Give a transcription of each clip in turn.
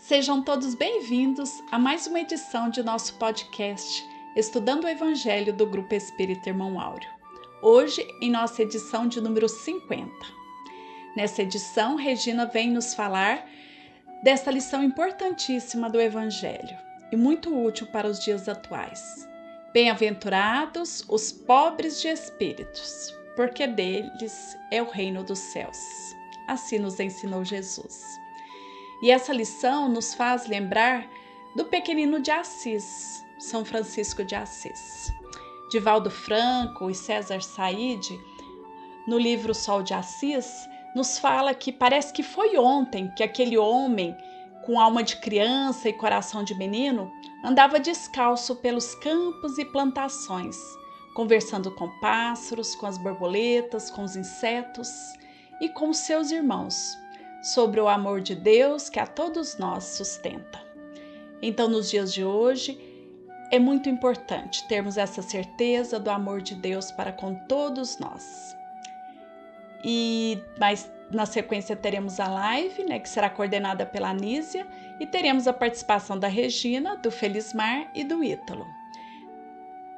Sejam todos bem-vindos a mais uma edição de nosso podcast Estudando o Evangelho do Grupo Espírita Irmão Áureo. Hoje, em nossa edição de número 50. Nessa edição, Regina vem nos falar desta lição importantíssima do Evangelho e muito útil para os dias atuais. Bem-aventurados os pobres de espíritos, porque deles é o reino dos céus. Assim nos ensinou Jesus. E essa lição nos faz lembrar do pequenino de Assis, São Francisco de Assis. Divaldo Franco e César Said, no livro Sol de Assis, nos fala que parece que foi ontem que aquele homem, com alma de criança e coração de menino, andava descalço pelos campos e plantações, conversando com pássaros, com as borboletas, com os insetos e com os seus irmãos, sobre o amor de Deus que a todos nós sustenta. Então, nos dias de hoje, é muito importante termos essa certeza do amor de Deus para com todos nós. Mas na sequência teremos a live, que será coordenada pela Anísia, e teremos a participação da Regina, do Felismar e do Ítalo.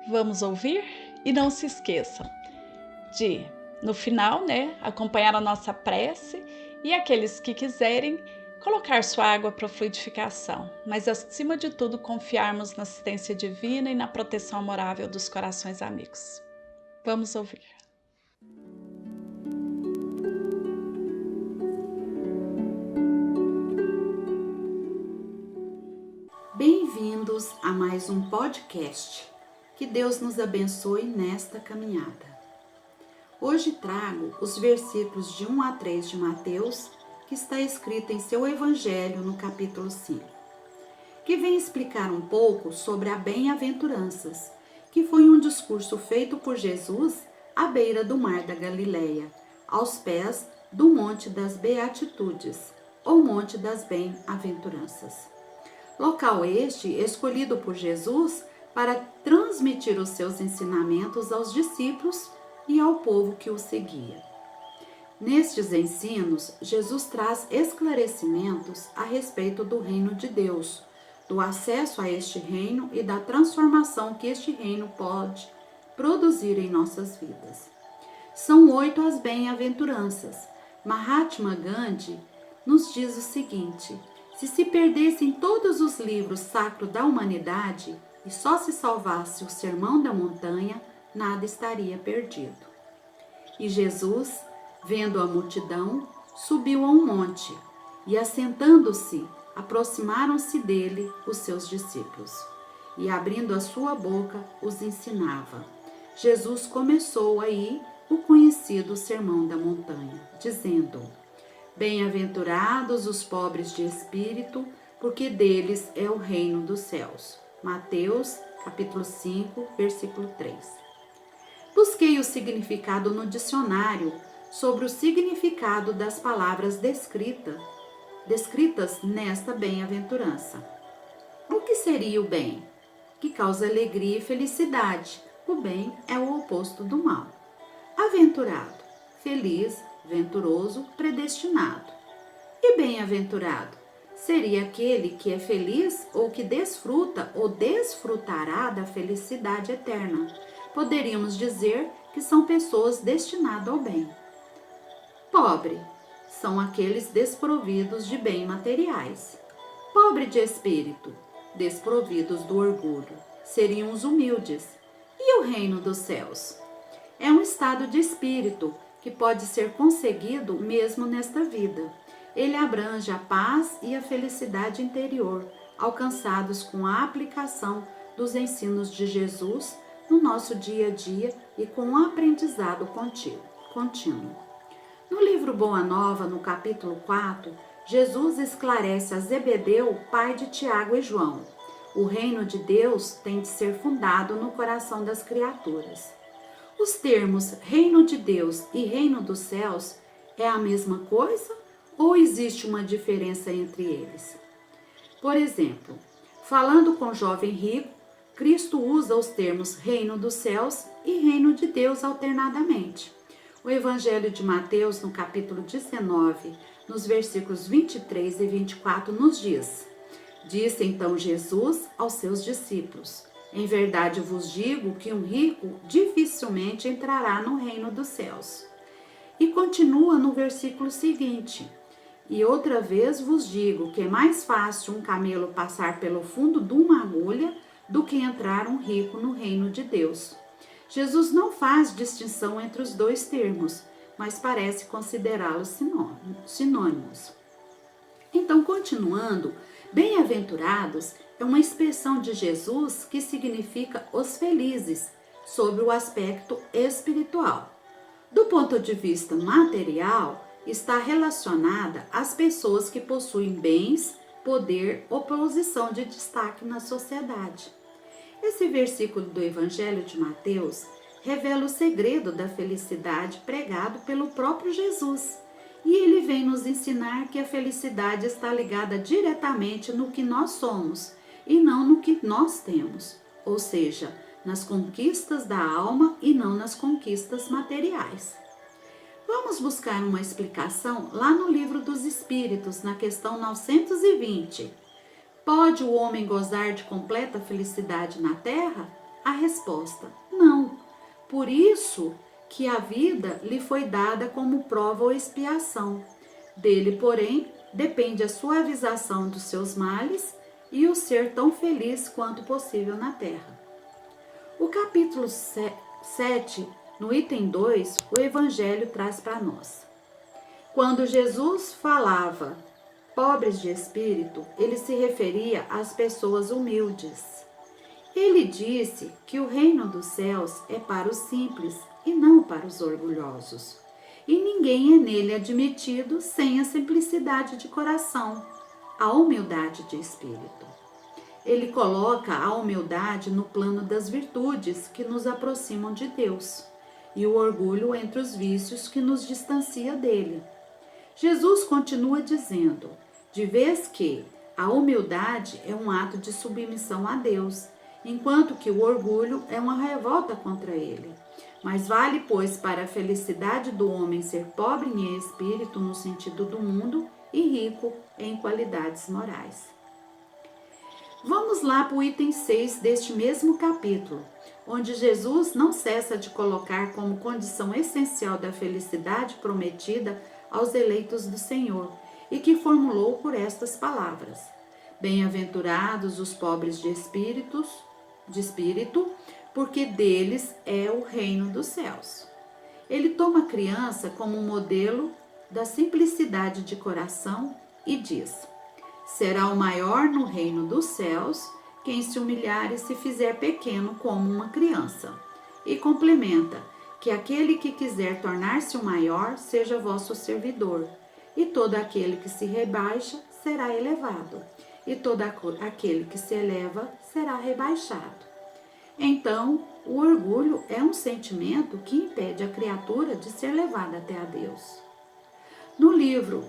Vamos ouvir? E não se esqueçam de, no final, acompanhar a nossa prece e aqueles que quiserem colocar sua água para fluidificação, mas acima de tudo confiarmos na assistência divina e na proteção amorável dos corações amigos. Vamos ouvir. Bem-vindos a mais um podcast. Que Deus nos abençoe nesta caminhada. Hoje trago os versículos de 1 a 3 de Mateus, que está escrito em seu Evangelho no capítulo 5, que vem explicar um pouco sobre a bem-aventuranças, que foi um discurso feito por Jesus à beira do mar da Galileia, aos pés do Monte das Beatitudes, ou Monte das Bem-aventuranças. Local este escolhido por Jesus para transmitir os seus ensinamentos aos discípulos e ao povo que o seguia. Nestes ensinos, Jesus traz esclarecimentos a respeito do reino de Deus, do acesso a este reino e da transformação que este reino pode produzir em nossas vidas. São 8 as bem-aventuranças. Mahatma Gandhi nos diz o seguinte: se perdessem todos os livros sacros da humanidade e só se salvasse o Sermão da Montanha, nada estaria perdido. E Jesus, vendo a multidão, subiu a um monte, e assentando-se, aproximaram-se dele os seus discípulos, e abrindo a sua boca, os ensinava. Jesus começou aí o conhecido Sermão da Montanha, dizendo: Bem-aventurados os pobres de espírito, porque deles é o reino dos céus. Mateus, capítulo 5, versículo 3. Busquei o significado no dicionário sobre o significado das palavras descritas nesta bem-aventurança. O que seria o bem? Que causa alegria e felicidade. O bem é o oposto do mal. Aventurado, feliz, venturoso, predestinado. E bem-aventurado seria aquele que é feliz ou que desfruta ou desfrutará da felicidade eterna. Poderíamos dizer que são pessoas destinadas ao bem. Pobre são aqueles desprovidos de bens materiais. Pobre de espírito, desprovidos do orgulho, seriam os humildes. E o reino dos céus? É um estado de espírito que pode ser conseguido mesmo nesta vida. Ele abrange a paz e a felicidade interior, alcançados com a aplicação dos ensinos de Jesus no nosso dia a dia e com o aprendizado contínuo. No livro Boa Nova, no capítulo 4, Jesus esclarece a Zebedeu, pai de Tiago e João. O reino de Deus tem de ser fundado no coração das criaturas. Os termos reino de Deus e reino dos céus é a mesma coisa ou existe uma diferença entre eles? Por exemplo, falando com o jovem rico, Cristo usa os termos reino dos céus e reino de Deus alternadamente. O Evangelho de Mateus, no capítulo 19, nos versículos 23 e 24, nos diz: Disse então Jesus aos seus discípulos: Em verdade vos digo que um rico dificilmente entrará no reino dos céus. E continua no versículo seguinte: E outra vez vos digo que é mais fácil um camelo passar pelo fundo de uma agulha do que entrar um rico no reino de Deus. Jesus não faz distinção entre os dois termos, mas parece considerá-los sinônimos. Então, continuando, bem-aventurados é uma expressão de Jesus que significa os felizes, sob o aspecto espiritual. Do ponto de vista material, está relacionada às pessoas que possuem bens, poder ou posição de destaque na sociedade. Esse versículo do Evangelho de Mateus revela o segredo da felicidade pregado pelo próprio Jesus. E ele vem nos ensinar que a felicidade está ligada diretamente no que nós somos e não no que nós temos, ou seja, nas conquistas da alma e não nas conquistas materiais. Vamos buscar uma explicação lá no Livro dos Espíritos, na questão 920. Pode o homem gozar de completa felicidade na terra? A resposta: não. Por isso que a vida lhe foi dada como prova ou expiação. Dele, porém, depende a suavização dos seus males e o ser tão feliz quanto possível na terra. O capítulo 7, no item 2, o Evangelho traz para nós. Quando Jesus falava pobres de espírito, ele se referia às pessoas humildes. Ele disse que o reino dos céus é para os simples e não para os orgulhosos. E ninguém é nele admitido sem a simplicidade de coração, a humildade de espírito. Ele coloca a humildade no plano das virtudes que nos aproximam de Deus e o orgulho entre os vícios que nos distancia dele. Jesus continua dizendo, de vez que a humildade é um ato de submissão a Deus, enquanto que o orgulho é uma revolta contra ele. Mas vale, pois, para a felicidade do homem ser pobre em espírito no sentido do mundo e rico em qualidades morais. Vamos lá para o item 6 deste mesmo capítulo, onde Jesus não cessa de colocar como condição essencial da felicidade prometida aos eleitos do Senhor, e que formulou por estas palavras: Bem-aventurados os pobres de espírito, porque deles é o reino dos céus. Ele toma a criança como um modelo da simplicidade de coração e diz: será o maior no reino dos céus quem se humilhar e se fizer pequeno como uma criança. E complementa: que aquele que quiser tornar-se o maior seja vosso servidor, e todo aquele que se rebaixa será elevado, e todo aquele que se eleva será rebaixado. Então, o orgulho é um sentimento que impede a criatura de ser levada até a Deus. No livro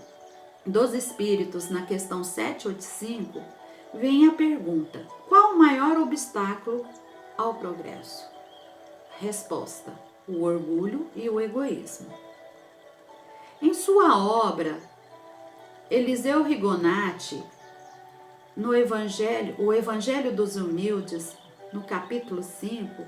dos Espíritos, na questão 785, vem a pergunta: qual o maior obstáculo ao progresso? Resposta: o orgulho e o egoísmo. Em sua obra, Eliseu Rigonati, no o Evangelho dos Humildes, no capítulo 5,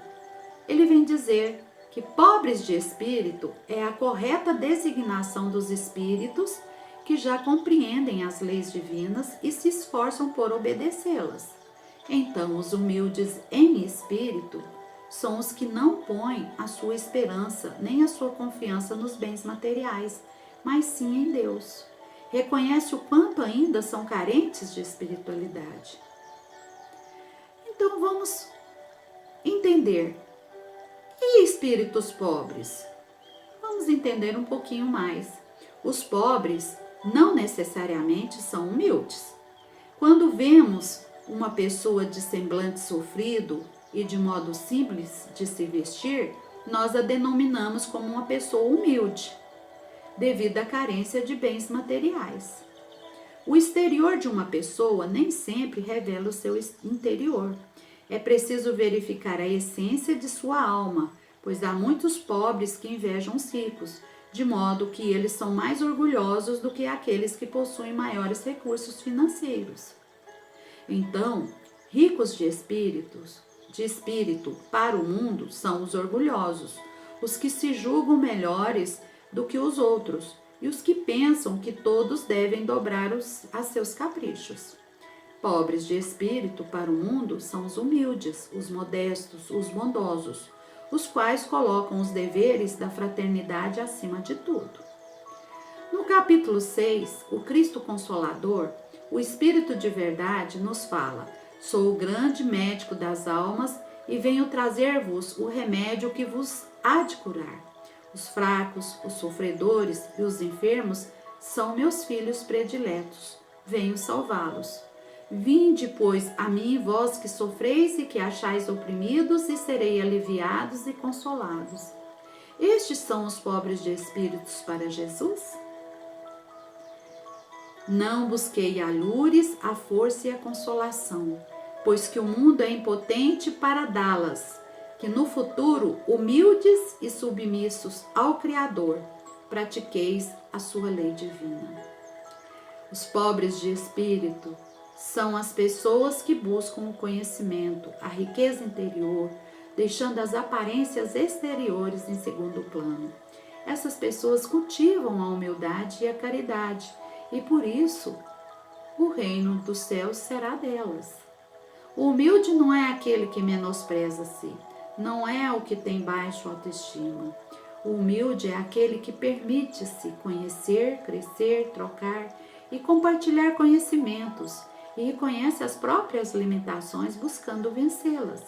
ele vem dizer que pobres de espírito é a correta designação dos espíritos que já compreendem as leis divinas e se esforçam por obedecê-las. Então, os humildes em espírito são os que não põem a sua esperança nem a sua confiança nos bens materiais, mas sim em Deus. Reconhece o quanto ainda são carentes de espiritualidade. Então, vamos entender. E espíritos pobres? Vamos entender um pouquinho mais. Os pobres não necessariamente são humildes. Quando vemos uma pessoa de semblante sofrido e de modo simples de se vestir, nós a denominamos como uma pessoa humilde, devido à carência de bens materiais. O exterior de uma pessoa nem sempre revela o seu interior. É preciso verificar a essência de sua alma, pois há muitos pobres que invejam os ricos, de modo que eles são mais orgulhosos do que aqueles que possuem maiores recursos financeiros. Então, ricos de espírito para o mundo são os orgulhosos, os que se julgam melhores do que os outros e os que pensam que todos devem dobrar a seus caprichos. Pobres de espírito para o mundo são os humildes, os modestos, os bondosos, os quais colocam os deveres da fraternidade acima de tudo. No capítulo 6, o Cristo Consolador, o Espírito de Verdade, nos fala: sou o grande médico das almas e venho trazer-vos o remédio que vos há de curar. Os fracos, os sofredores e os enfermos são meus filhos prediletos. Venho salvá-los. Vinde, pois, a mim, vós que sofreis e que achais oprimidos, e serei aliviados e consolados. Estes são os pobres de espíritos para Jesus? Não busquei alures, a força e a consolação, pois que o mundo é impotente para dá-las, que no futuro, humildes e submissos ao Criador, pratiqueis a sua lei divina. Os pobres de espírito são as pessoas que buscam o conhecimento, a riqueza interior, deixando as aparências exteriores em segundo plano. Essas pessoas cultivam a humildade e a caridade, e por isso o reino dos céus será delas. O humilde não é aquele que menospreza-se, não é o que tem baixa autoestima. O humilde é aquele que permite-se conhecer, crescer, trocar e compartilhar conhecimentos e reconhece as próprias limitações buscando vencê-las.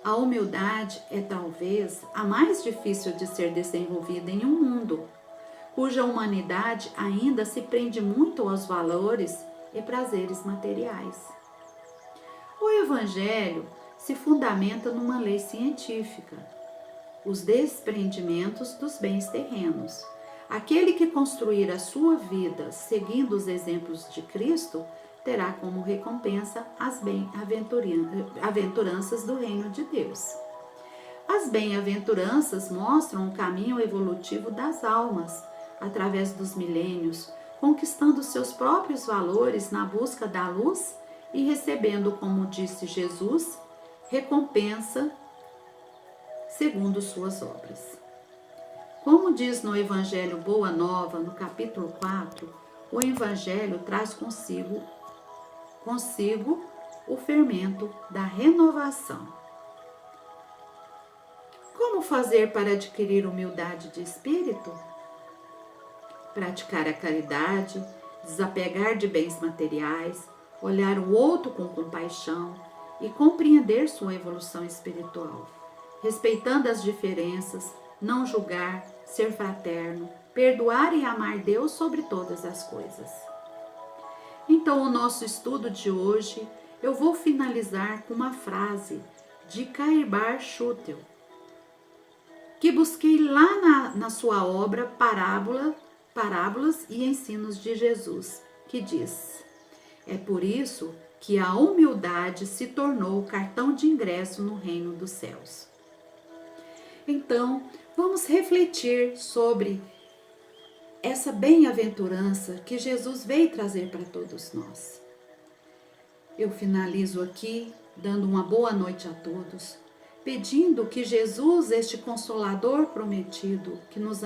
A humildade é talvez a mais difícil de ser desenvolvida em um mundo cuja humanidade ainda se prende muito aos valores e prazeres materiais. O Evangelho se fundamenta numa lei científica, os desprendimentos dos bens terrenos. Aquele que construir a sua vida seguindo os exemplos de Cristo terá como recompensa as bem-aventuranças do reino de Deus. As bem-aventuranças mostram o caminho evolutivo das almas, através dos milênios, conquistando seus próprios valores na busca da luz e recebendo, como disse Jesus, recompensa segundo suas obras. Como diz no Evangelho Boa Nova, no capítulo 4, o Evangelho traz consigo o fermento da renovação. Como fazer para adquirir humildade de espírito? Praticar a caridade, desapegar de bens materiais, olhar o outro com compaixão e compreender sua evolução espiritual, respeitando as diferenças, não julgar, ser fraterno, perdoar e amar Deus sobre todas as coisas. Então, o nosso estudo de hoje, eu vou finalizar com uma frase de Cairbar Schutel, que busquei lá na sua obra Parábolas e Ensinos de Jesus, que diz: é por isso que a humildade se tornou o cartão de ingresso no reino dos céus. Então, vamos refletir sobre essa bem-aventurança que Jesus veio trazer para todos nós. Eu finalizo aqui dando uma boa noite a todos, pedindo que Jesus, este Consolador prometido, que nos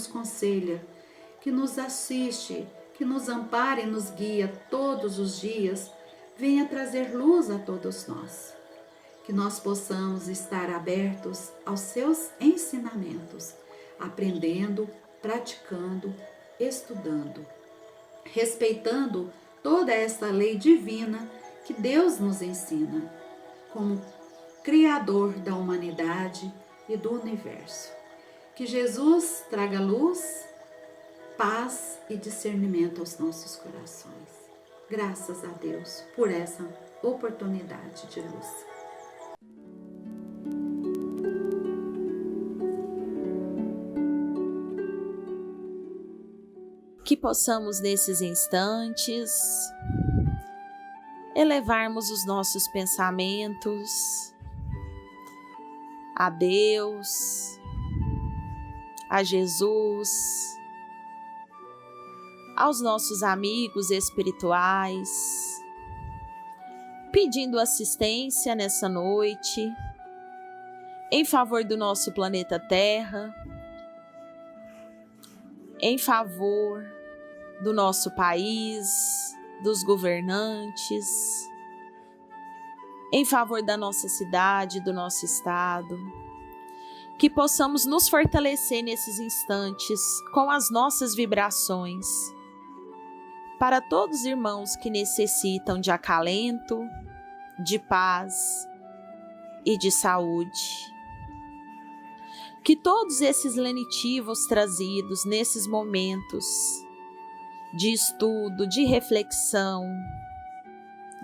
conselha, que nos assiste, que nos ampara e nos guia todos os dias, venha trazer luz a todos nós. Que nós possamos estar abertos aos seus ensinamentos, aprendendo, praticando, estudando, respeitando toda essa lei divina que Deus nos ensina, como Criador da humanidade e do universo. Que Jesus traga luz, paz e discernimento aos nossos corações. Graças a Deus por essa oportunidade de luz. Que possamos nesses instantes elevarmos os nossos pensamentos a Deus, a Jesus, aos nossos amigos espirituais, pedindo assistência nessa noite, em favor do nosso planeta Terra, em favor do nosso país, dos governantes, em favor da nossa cidade, do nosso estado, que possamos nos fortalecer nesses instantes com as nossas vibrações, para todos os irmãos que necessitam de acalento, de paz e de saúde. Que todos esses lenitivos trazidos nesses momentos de estudo, de reflexão,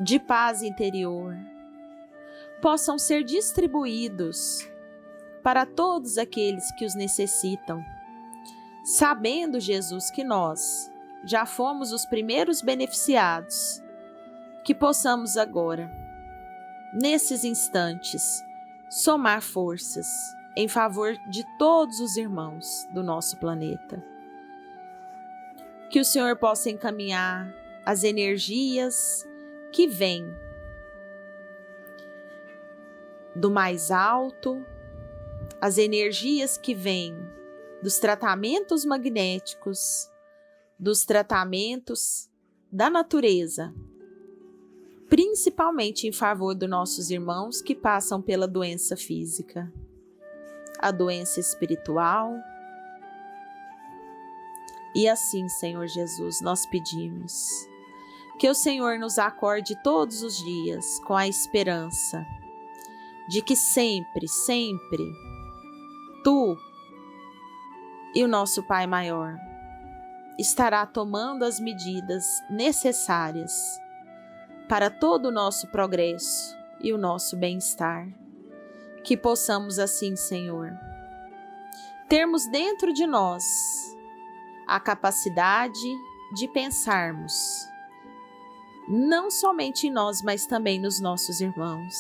de paz interior, possam ser distribuídos para todos aqueles que os necessitam, sabendo, Jesus, que nós já fomos os primeiros beneficiados, que possamos agora, nesses instantes, somar forças em favor de todos os irmãos do nosso planeta. Que o Senhor possa encaminhar as energias que vêm do mais alto, as energias que vêm dos tratamentos magnéticos, dos tratamentos da natureza, principalmente em favor dos nossos irmãos que passam pela doença física, a doença espiritual. E assim, Senhor Jesus, nós pedimos que o Senhor nos acorde todos os dias com a esperança de que sempre, sempre, Tu e o nosso Pai Maior estará tomando as medidas necessárias para todo o nosso progresso e o nosso bem-estar. Que possamos assim, Senhor, termos dentro de nós a capacidade de pensarmos não somente em nós, mas também nos nossos irmãos,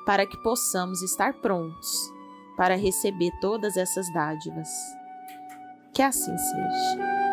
para que possamos estar prontos para receber todas essas dádivas. Que assim seja.